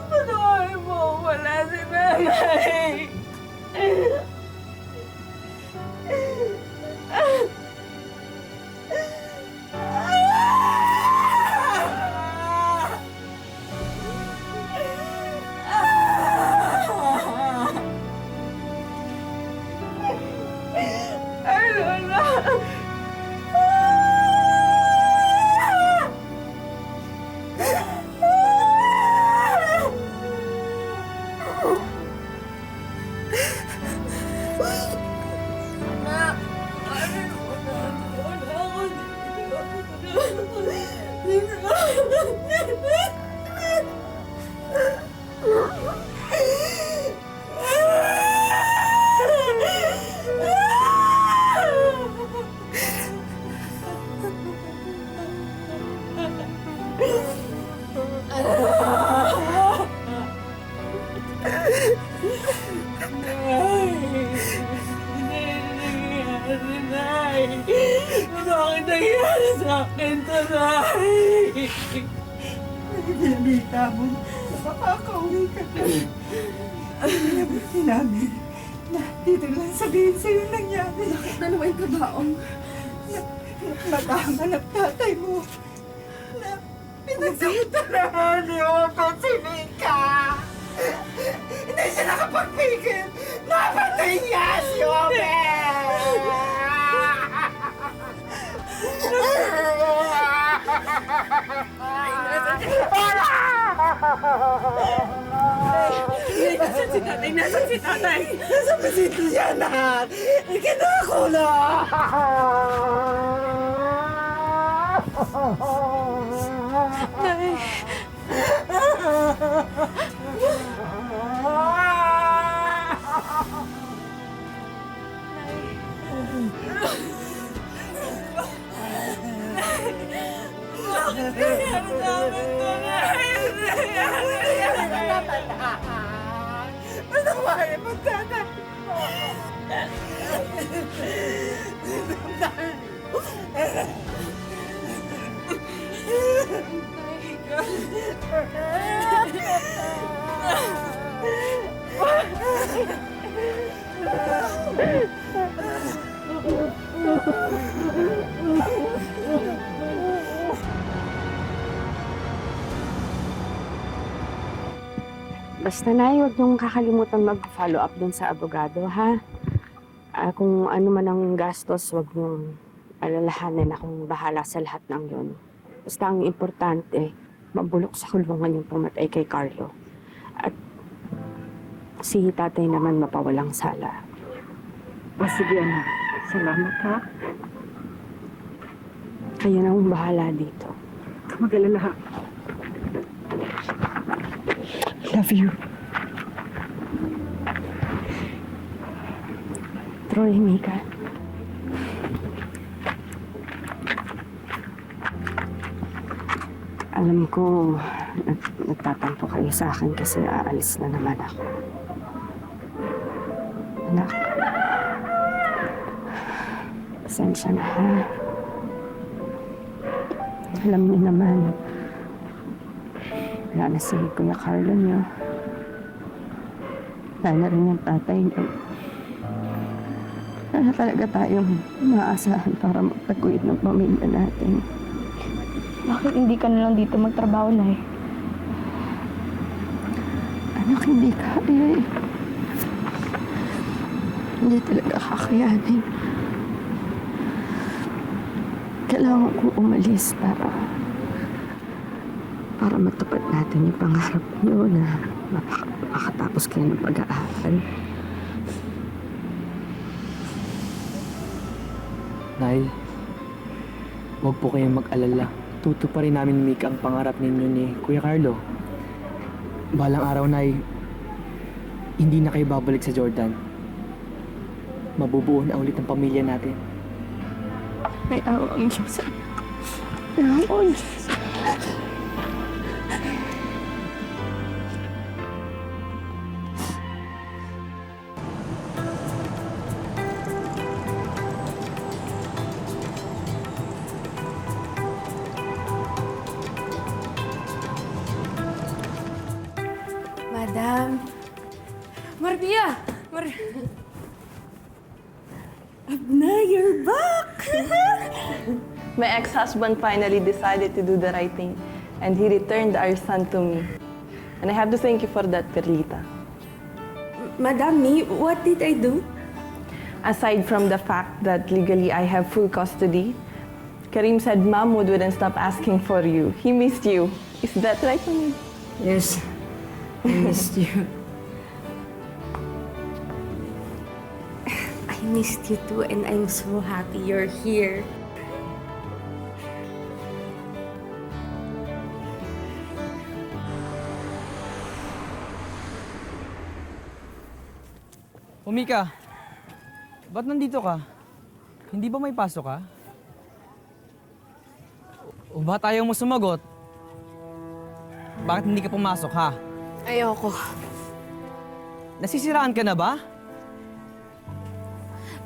Patawarin mo, wala si nanay. Ay, Lola! Anak! Ano mo na? Wala ako Bakit nangyari sa akin to, Nay? Pinabita mo, makakauwi ka na. Pinabuti namin na dito lang sabihin sa'yo nangyari. Bakit dalawa yung kabaong? Matama ng tatay mo. Na pinagsaktan ni Otto si Mika. Hindi siya nakapagpigil. Napatay niya si Ome! Nasaan si tatay? Nasaan si tatay? Nasa pasito siya, anak! Ikinako na! Nay! Bakit nangyari sa amin to, Nay? Patawarin mo, tatay mo! Basta Nay, huwag niyong kakalimutan mag-follow up dun sa abogado, ha? Kung ano man ang gastos, huwag niyong alalahanin. Akong bahala sa lahat ng yun. Basta ang importante, mabulok sa kulungan yung pumatay kay Carlo. At si tatay naman mapawalang sala. O sige, anak. Salamat, ha? Kayo na ang bahala dito. Mag-alala, ha? Love you. Troy, Mika. Alam ko, nagtatampo kayo sa akin kasi aalis na naman ako. Anak, pasensya na, ha? Alam niyo naman, wala na si Kuya Carlo niyo. Wala na rin yung tatay niyo. Wala talaga tayong maaasahan para magtaguyod ng pamilya natin. Bakit hindi ka na lang dito magtrabaho, Nay? Anak, hindi kaya eh. Hindi talaga kakayanin. Kailangan ko umalis para matupad natin yung pangarap niyo na makatapos kayo ng pag-aaral. Nay, huwag po kayong mag-alala. Tutuparin namin ni Mika ang pangarap ninyo ni Kuya Carlo. Balang araw, Nay, hindi na kayo babalik sa Jordan. Mabubuo na ulit ang pamilya natin. May awa ang Diyos. May awa ang Diyos. Madam. Maria! Abna, you're back! My ex-husband finally decided to do the right thing, and he returned our son to me. And I have to thank you for that, Perlita. Madam, me, what did I do? Aside from the fact that legally I have full custody, Karim said Mahmoud wouldn't stop asking for you. He missed you. Is that right, Mahmoud? Yes, I missed you. I missed you too, and I'm so happy you're here. Mika, ba't nandito ka? Hindi ba may pasok ka? O ba ayaw mo sumagot? Bakit hindi ka pumasok, ha? Ayoko. Nasisiraan ka na ba?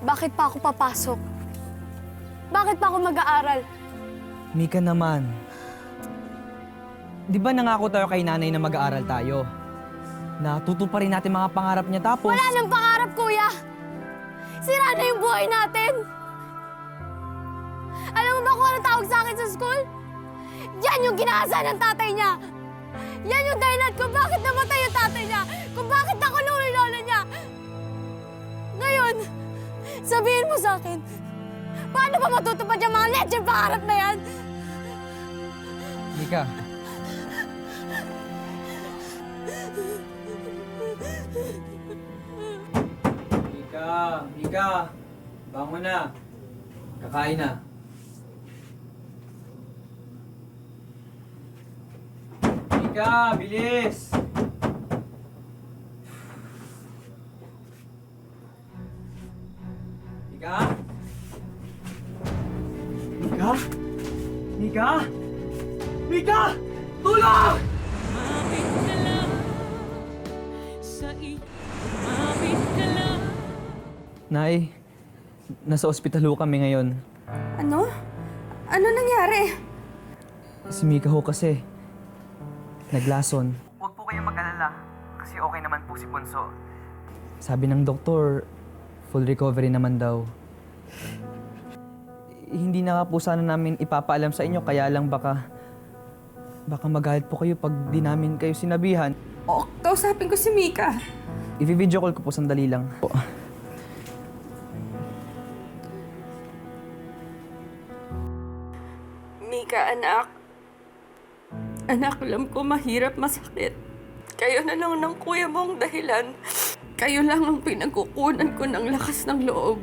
Bakit pa ako papasok? Bakit pa ako mag-aaral? Mika naman. Di ba nangako tayo kay nanay na mag-aaral tayo? Natutuparin natin mga pangarap niya tapos... Wala nang pangarap, kuya! Sira na yung buhay natin! Alam mo ba kung anong tawag sa akin sa school? Yan yung ginasa ng tatay niya! Yan yung dahilan kung bakit namatay yung tatay niya! Kung bakit nakulong yung lola niya! Ngayon, sabihin mo sa akin, paano ba matutupad yung mga legend pangarap na yan? Mika. Mika! Bangon na. Kakain na. Mika, bilis! Mika? Mika? Mika? Mika! Tulong! Nay, nasa ospital ho kami ngayon. Ano? Ano nangyari? Si Mika ho kasi, naglason. Huwag po kayong mag-alala, kasi okay naman po si Bunso. Sabi ng doktor, full recovery naman daw. Hindi na nga po sana namin ipapaalam sa inyo, kaya lang baka magalit po kayo pag di namin kayo sinabihan. O, kausapin ko si Mika. I-video call ko po sandali lang. Mika, anak. Anak, alam ko mahirap, masakit. Kayo na lang ng kuya mo ang dahilan. Kayo lang ang pinagkukunan ko ng lakas ng loob.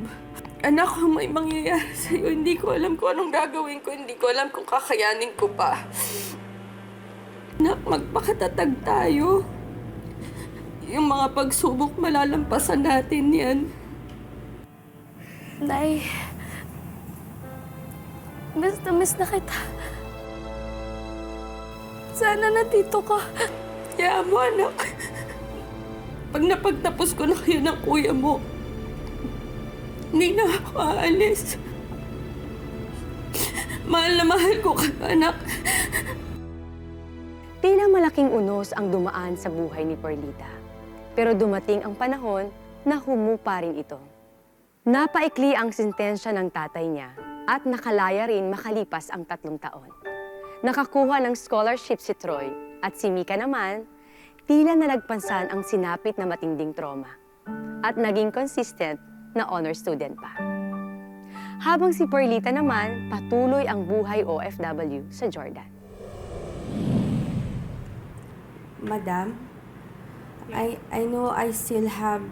Anak, kung may mangyayari sa'yo, hindi ko alam kung anong gagawin ko. Hindi ko alam kung kakayanin ko pa. Anak, magpakatatag tayo. Yung mga pagsubok, malalampasan natin yan. Nay, miss na kita. Sana nandito ka. Kaya mo, anak. Pag napagtapos ko na kayo ng kuya mo, hindi na ako aalis. Mahal na mahal ko ka, anak. Tila malaking unos ang dumaan sa buhay ni Perlita. Pero dumating ang panahon na humupa rin ito. Napaikli ang sentensya ng tatay niya at nakalaya rin makalipas ang 3 taon. Nakakuha ng scholarship si Troy at si Mika naman, tila nalagpansan ang sinapit na matinding trauma at naging consistent na honor student pa. Habang si Perlita naman, patuloy ang buhay OFW sa Jordan. Madam, I know I still have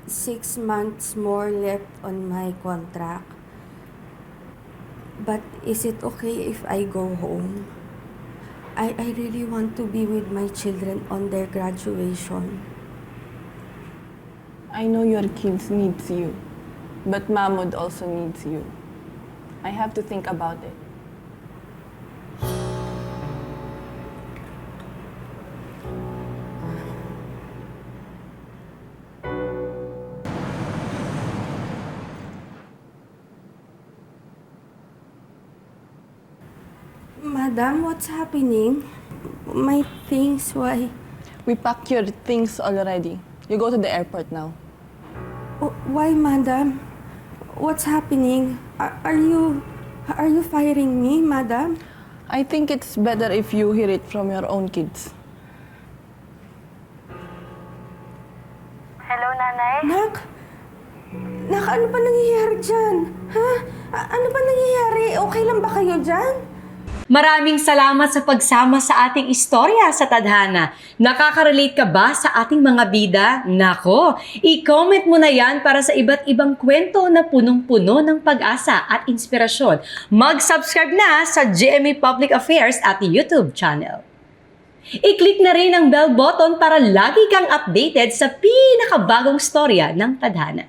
6 months more left on my contract. But is it okay if I go home? I really want to be with my children on their graduation. I know your kids needs you, but Mahmoud also needs you. I have to think about it. Madam, what's happening? My things, why? We packed your things already. You go to the airport now. Why, madam? What's happening? Are you firing me, madam? I think it's better if you hear it from your own kids. Hello, Nanay? Nak, ano ba nangyayari dyan? Ha? Ano ba nangyayari? Okay lang ba kayo dyan? Maraming salamat sa pagsama sa ating istorya sa Tadhana. Nakaka-relate ka ba sa ating mga bida? Nako, i-comment mo na yan para sa iba't ibang kwento na punong-puno ng pag-asa at inspirasyon. Mag-subscribe na sa GMA Public Affairs at YouTube channel. I-click na rin ang bell button para lagi kang updated sa pinakabagong storya ng Tadhana.